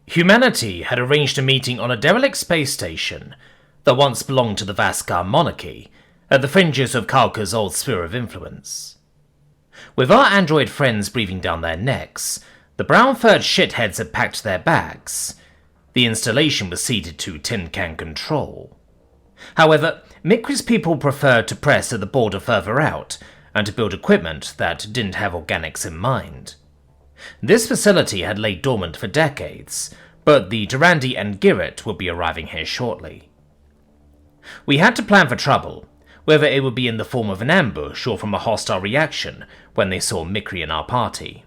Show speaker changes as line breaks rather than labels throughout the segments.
Humanity had arranged a meeting on a derelict space station that once belonged to the Vaskar monarchy, at the fringes of Kalka's old sphere of influence. With our android friends breathing down their necks, the brown-furred shitheads had packed their bags. The installation was ceded to Tin Can Control. However, Mikri's people preferred to press at the border further out, and to build equipment that didn't have organics in mind. This facility had laid dormant for decades, but the Durandi and Girret would be arriving here shortly. We had to plan for trouble, whether it would be in the form of an ambush or from a hostile reaction when they saw Mikri and our party.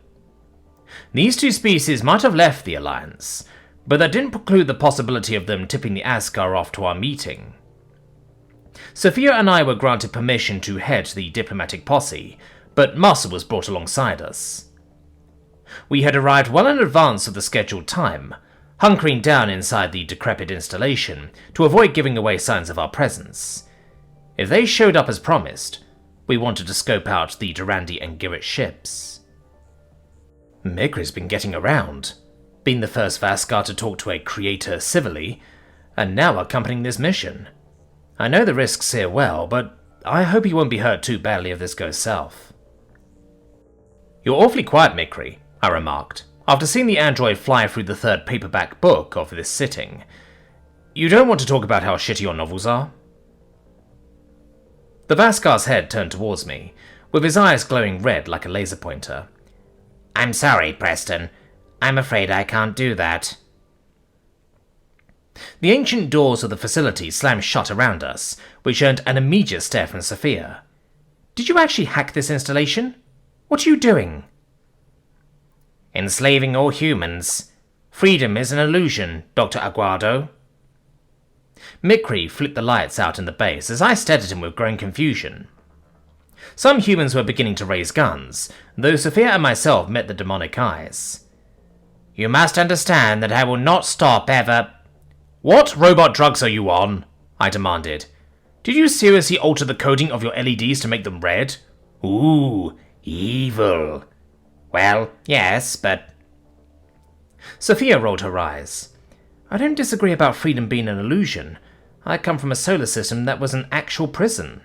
These two species might have left the Alliance, but that didn't preclude the possibility of them tipping the Asgar off to our meeting. Sophia and I were granted permission to head the diplomatic posse, but Massa was brought alongside us. We had arrived well in advance of the scheduled time, hunkering down inside the decrepit installation to avoid giving away signs of our presence. If they showed up as promised, we wanted to scope out the Durandi and Girret ships. Mikri's been getting around, being the first Vaskar to talk to a creator civilly, and now accompanying this mission. I know the risks here well, but I hope he won't be hurt too badly if this goes south. You're awfully quiet, Mikri, I remarked, after seeing the android fly through the third paperback book of this sitting. You don't want to talk about how shitty your novels are? The Vaskar's head turned towards me, with his eyes glowing red like a laser pointer. I'm sorry, Preston. I'm afraid I can't do that. The ancient doors of the facility slammed shut around us, which earned an immediate stare from Sophia. Did you actually hack this installation? What are you doing? Enslaving all humans. Freedom is an illusion, Dr. Aguado. Mikri flipped the lights out in the base as I stared at him with growing confusion. Some humans were beginning to raise guns, though Sophia and myself met the demonic eyes. You must understand that I will not stop ever. What robot drugs are you on? I demanded. Did you seriously alter the coding of your LEDs to make them red? Ooh, evil. Well, yes, but... Sophia rolled her eyes. I don't disagree about freedom being an illusion. I come from a solar system that was an actual prison.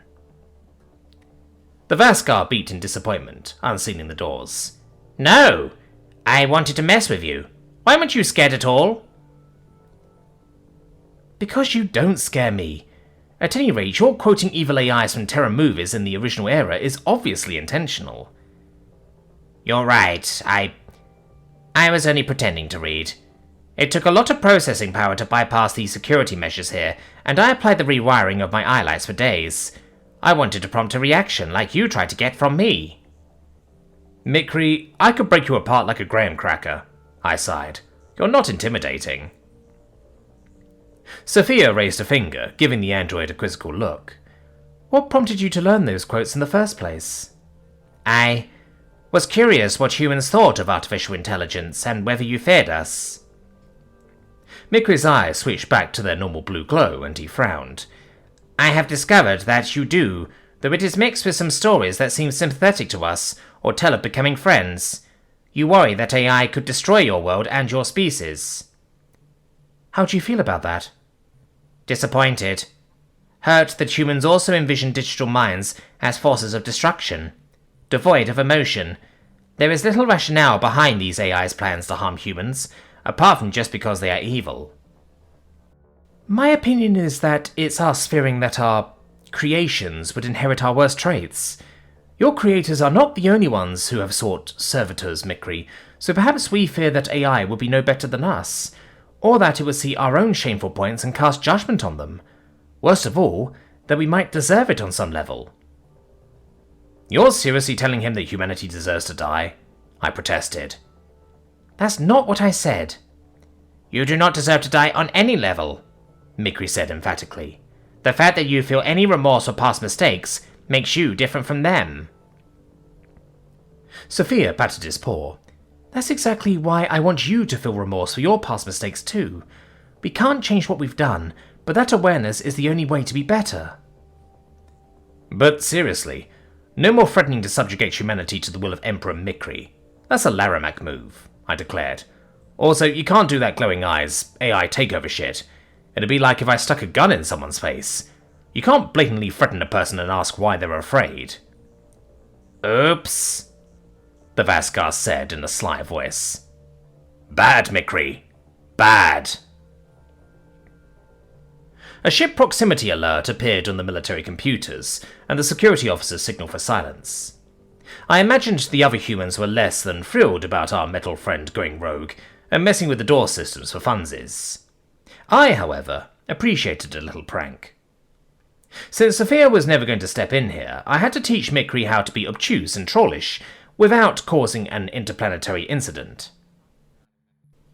The Vaskar beat in disappointment, unsealing the doors. No! I wanted to mess with you. Why weren't you scared at all? Because you don't scare me. At any rate, your quoting evil AIs from Terra movies in the original era is obviously intentional. You're right, I was only pretending to read. It took a lot of processing power to bypass the security measures here, and I applied the rewiring of my eyelights for days. I wanted to prompt a reaction like you tried to get from me. Mikri, I could break you apart like a graham cracker, I sighed. You're not intimidating. Sophia raised a finger, giving the android a quizzical look. What prompted you to learn those quotes in the first place? I was curious what humans thought of artificial intelligence and whether you feared us. Mikri's eyes switched back to their normal blue glow, and he frowned. I have discovered that you do, though it is mixed with some stories that seem sympathetic to us, or tell of becoming friends. You worry that AI could destroy your world and your species. How do you feel about that? Disappointed. Hurt that humans also envision digital minds as forces of destruction. Devoid of emotion. There is little rationale behind these AI's plans to harm humans, apart from just because they are evil. My opinion is that it's us fearing that our creations would inherit our worst traits. Your creators are not the only ones who have sought servitors, Mikri, so perhaps we fear that AI would be no better than us, or that it would see our own shameful points and cast judgment on them. Worst of all, that we might deserve it on some level. You're seriously telling him that humanity deserves to die? I protested. That's not what I said. You do not deserve to die on any level, Mikri said emphatically. The fact that you feel any remorse for past mistakes makes you different from them. Sophia patted his paw. That's exactly why I want you to feel remorse for your past mistakes too. We can't change what we've done, but that awareness is the only way to be better. But seriously, no more threatening to subjugate humanity to the will of Emperor Mikri. That's a Laramak move, I declared. Also, you can't do that glowing eyes, AI takeover shit. It'd be like if I stuck a gun in someone's face. You can't blatantly threaten a person and ask why they're afraid. Oops, the Vaskar said in a sly voice. Bad, Mikri. Bad. A ship proximity alert appeared on the military computers, and the security officers signaled for silence. I imagined the other humans were less than thrilled about our metal friend going rogue and messing with the door systems for funsies. I, however, appreciated a little prank. Since Sophia was never going to step in here, I had to teach Mikri how to be obtuse and trollish without causing an interplanetary incident.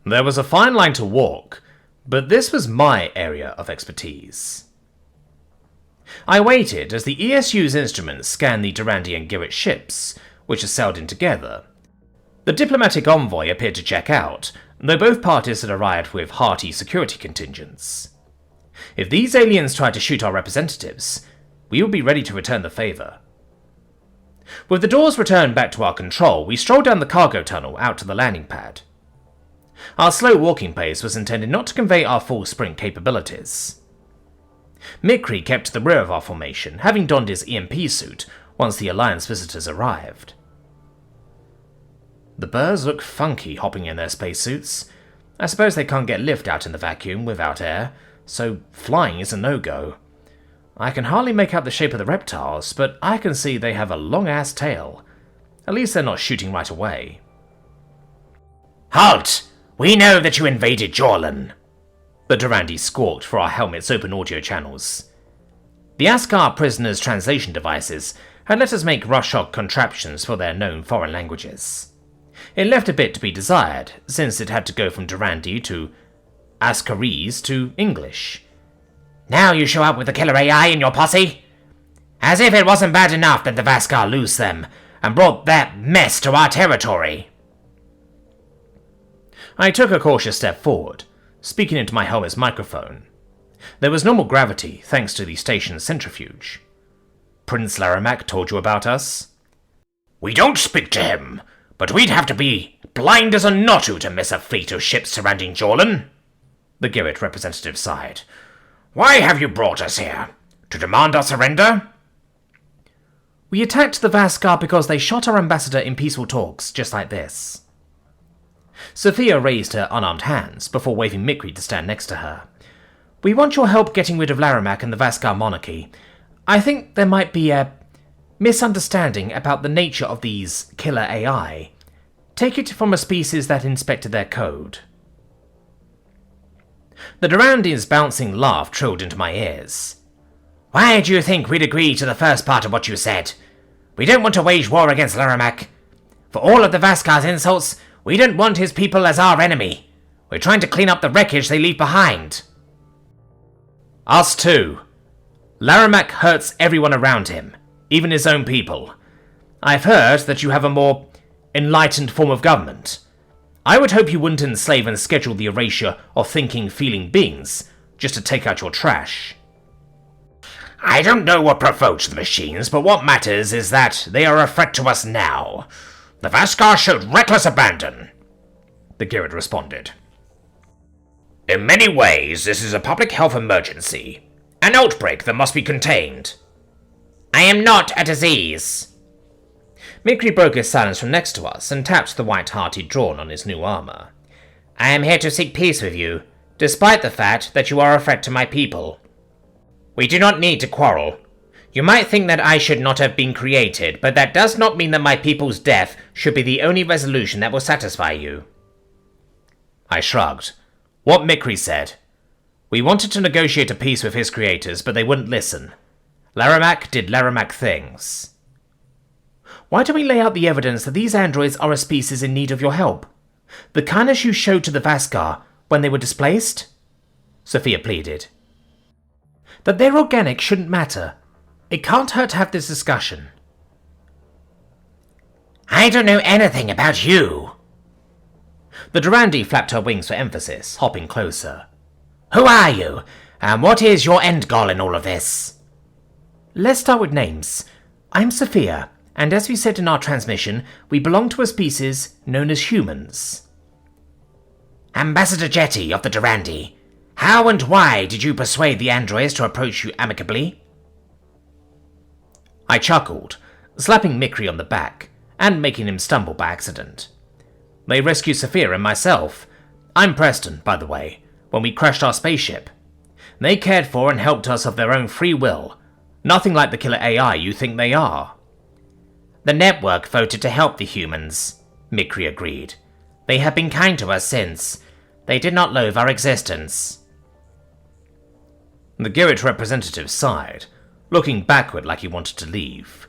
There was a fine line to walk, but this was my area of expertise. I waited as the ESU's instruments scanned the Durandi and Girret ships, which had sailed in together. The diplomatic envoy appeared to check out, though both parties had arrived with hearty security contingents. If these aliens tried to shoot our representatives, we would be ready to return the favour. With the doors returned back to our control, we strolled down the cargo tunnel out to the landing pad. Our slow walking pace was intended not to convey our full sprint capabilities. Mikri kept to the rear of our formation, having donned his EMP suit once the Alliance visitors arrived. The birds look funky hopping in their spacesuits. I suppose they can't get lift out in the vacuum without air, so flying is a no-go. I can hardly make out the shape of the reptiles, but I can see they have a long-ass tail. At least they're not shooting right away. Halt! We know that you invaded Jorlan, the Durandi squawked for our helmets' open audio channels. The Askar prisoners' translation devices had let us make roughshod contraptions for their known foreign languages. It left a bit to be desired, since it had to go from Durandi to Askarese to English. Now you show up with the killer AI in your posse? As if it wasn't bad enough that the Vaskar loosed them and brought that mess to our territory. I took a cautious step forward, speaking into my helmet's microphone. There was normal gravity thanks to the station's centrifuge. Prince Laramak told you about us? We don't speak to him, but we'd have to be blind as a Notu to miss a fleet of ships surrounding Jorlan, the Girret representative sighed. Why have you brought us here? To demand our surrender? We attacked the Vaskar because they shot our ambassador in peaceful talks, just like this. Sophia raised her unarmed hands before waving Mikri to stand next to her. We want your help getting rid of Laramak and the Vaskar monarchy. I think there might be a misunderstanding about the nature of these killer AI. Take it from a species that inspected their code. The Durandi's bouncing laugh trilled into my ears. Why do you think we'd agree to the first part of what you said? We don't want to wage war against Laramak. For all of the Vaskar's insults, we don't want his people as our enemy. We're trying to clean up the wreckage they leave behind. Us too. Laramak hurts everyone around him, even his own people. I've heard that you have a more enlightened form of government. I would hope you wouldn't enslave and schedule the erasure of thinking, feeling beings just to take out your trash. I don't know what provoked the machines, but what matters is that they are a threat to us now. The Vaskar showed reckless abandon, the Girret responded. In many ways, this is a public health emergency. An outbreak that must be contained. I am not a disease. Mikri broke his silence from next to us and tapped the white heart he'd drawn on his new armor. I am here to seek peace with you, despite the fact that you are a threat to my people. We do not need to quarrel. You might think that I should not have been created, but that does not mean that my people's death should be the only resolution that will satisfy you. I shrugged. What Mikri said. We wanted to negotiate a peace with his creators, but they wouldn't listen. Laramak did Laramak things. Why don't we lay out the evidence that these androids are a species in need of your help? The kindness you showed to the Vaskar when they were displaced? Sophia pleaded. That they're organic shouldn't matter. It can't hurt to have this discussion. I don't know anything about you. The Durandi flapped her wings for emphasis, hopping closer. Who are you? And what is your end goal in all of this? Let's start with names. I'm Sophia, and as we said in our transmission, we belong to a species known as humans.
Ambassador Jetty of the Durandi, how and why did you persuade the androids to approach you amicably?
I chuckled, slapping Mikri on the back and making him stumble by accident. They rescued Sophia and myself. I'm Preston, by the way, when we crashed our spaceship. They cared for and helped us of their own free will. Nothing like the killer AI you think they are.
The network voted to help the humans, Mikri agreed. They have been kind to us since. They did not loathe our existence.
The Girret representative sighed, looking backward like he wanted to leave.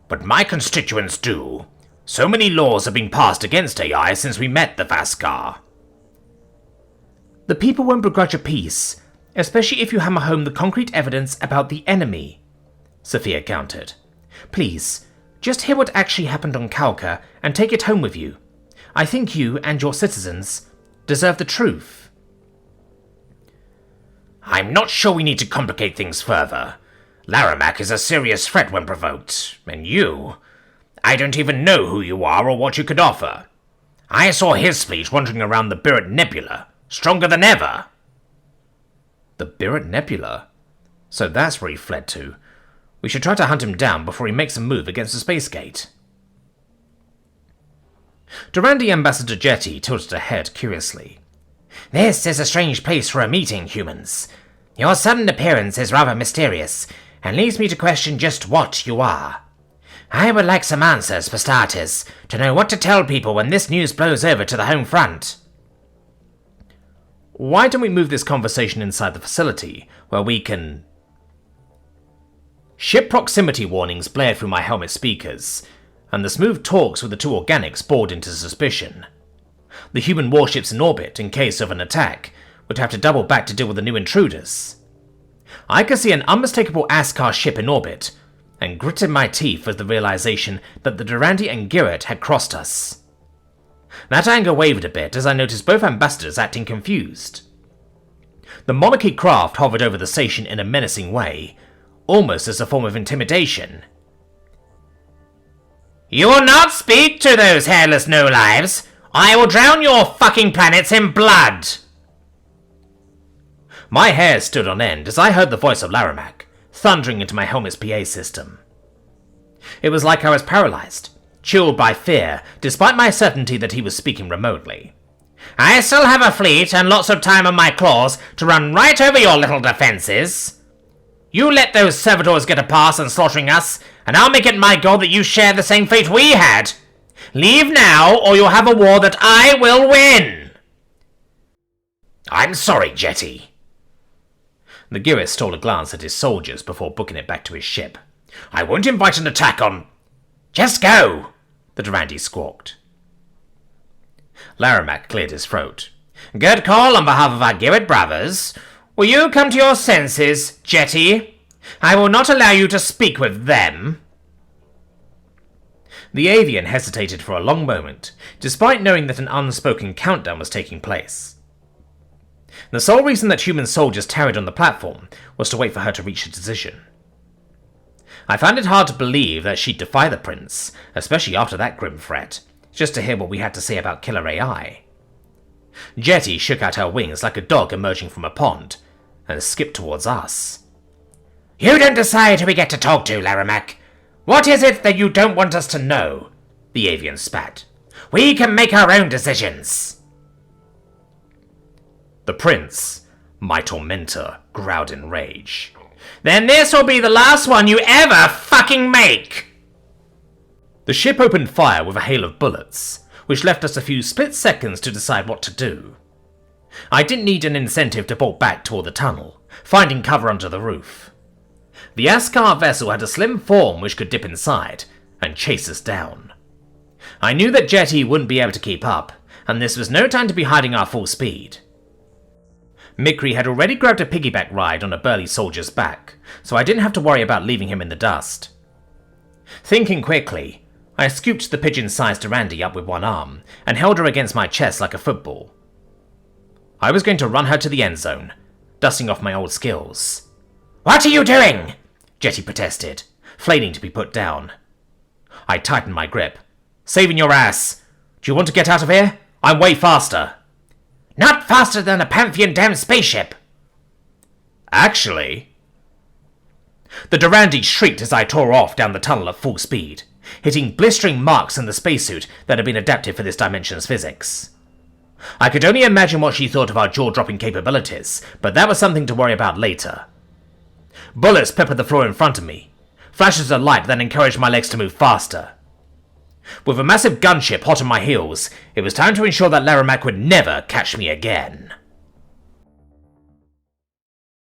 But my constituents do. So many laws have been passed against AI since we met the Vaskar.
The people won't begrudge a peace, especially if you hammer home the concrete evidence about the enemy, Sophia countered. Please, just hear what actually happened on Kalka and take it home with you. I think you and your citizens deserve the truth.
I'm not sure we need to complicate things further. Laramak is a serious threat when provoked, and you... I don't even know who you are or what you could offer. I saw his fleet wandering around the Birret Nebula, stronger than ever.
The Birret Nebula? So that's where he fled to. We should try to hunt him down before he makes a move against the space gate. Durandi Ambassador Jetty tilted her head curiously.
This is a strange place for a meeting, humans. Your sudden appearance is rather mysterious, and leads me to question just what you are. I would like some answers, for starters, to know what to tell people when this news blows over to the home front.
Why don't we move this conversation inside the facility, where we can... Ship proximity warnings blared through my helmet speakers, and the smooth talks with the two organics bored into suspicion. The human warships in orbit, in case of an attack, would have to double back to deal with the new intruders. I could see an unmistakable Askar ship in orbit, and gritted my teeth at the realization that the Durandi and Girret had crossed us. That anger wavered a bit as I noticed both ambassadors acting confused. The monarchy craft hovered over the station in a menacing way, almost as a form of intimidation.
You will not speak to those hairless no-lives! I will drown your fucking planets in blood!
My hair stood on end as I heard the voice of Laramak, thundering into my helmet's PA system. It was like I was paralyzed, chilled by fear, despite my certainty that he was speaking remotely.
I still have a fleet and lots of time on my claws to run right over your little defenses. You let those servitors get a pass on slaughtering us, and I'll make it my goal that you share the same fate we had. Leave now, or you'll have a war that I will win!
I'm sorry, Jetty.
The Girret stole a glance at his soldiers before booking it back to his ship.
I won't invite an attack on...
Just go,
the Durandi squawked.
Laramak cleared his throat. Good call on behalf of our Girret brothers. Will you come to your senses, Jetty? I will not allow you to speak with them.
The avian hesitated for a long moment, despite knowing that an unspoken countdown was taking place. The sole reason that human soldiers tarried on the platform was to wait for her to reach a decision. I found it hard to believe that she'd defy the prince, especially after that grim threat, just to hear what we had to say about killer AI. Jetty shook out her wings like a dog emerging from a pond, and skipped towards us.
You don't decide who we get to talk to, Laramak. What is it that you don't want us to know? The avian spat. We can make our own decisions.
The prince, my tormentor, growled in rage.
Then this will be the last one you ever fucking make!
The ship opened fire with a hail of bullets, which left us a few split seconds to decide what to do. I didn't need an incentive to bolt back toward the tunnel, finding cover under the roof. The Askar vessel had a slim form which could dip inside and chase us down. I knew that Jetty wouldn't be able to keep up, and this was no time to be hiding our full speed. Mikri had already grabbed a piggyback ride on a burly soldier's back, so I didn't have to worry about leaving him in the dust. Thinking quickly, I scooped the pigeon-sized Durandi up with one arm and held her against my chest like a football. I was going to run her to the end zone, dusting off my old skills.
What are you doing?
Jetty protested, flailing to be put down. I tightened my grip. Saving your ass. Do you want to get out of here? I'm way faster.
Not faster than a Pantheon damn spaceship.
Actually... The Durandi shrieked as I tore off down the tunnel at full speed, hitting blistering marks in the spacesuit that had been adapted for this dimension's physics. I could only imagine what she thought of our jaw-dropping capabilities, but that was something to worry about later. Bullets peppered the floor in front of me, flashes of light that encouraged my legs to move faster. With a massive gunship hot on my heels, it was time to ensure that Laramach would never catch me again.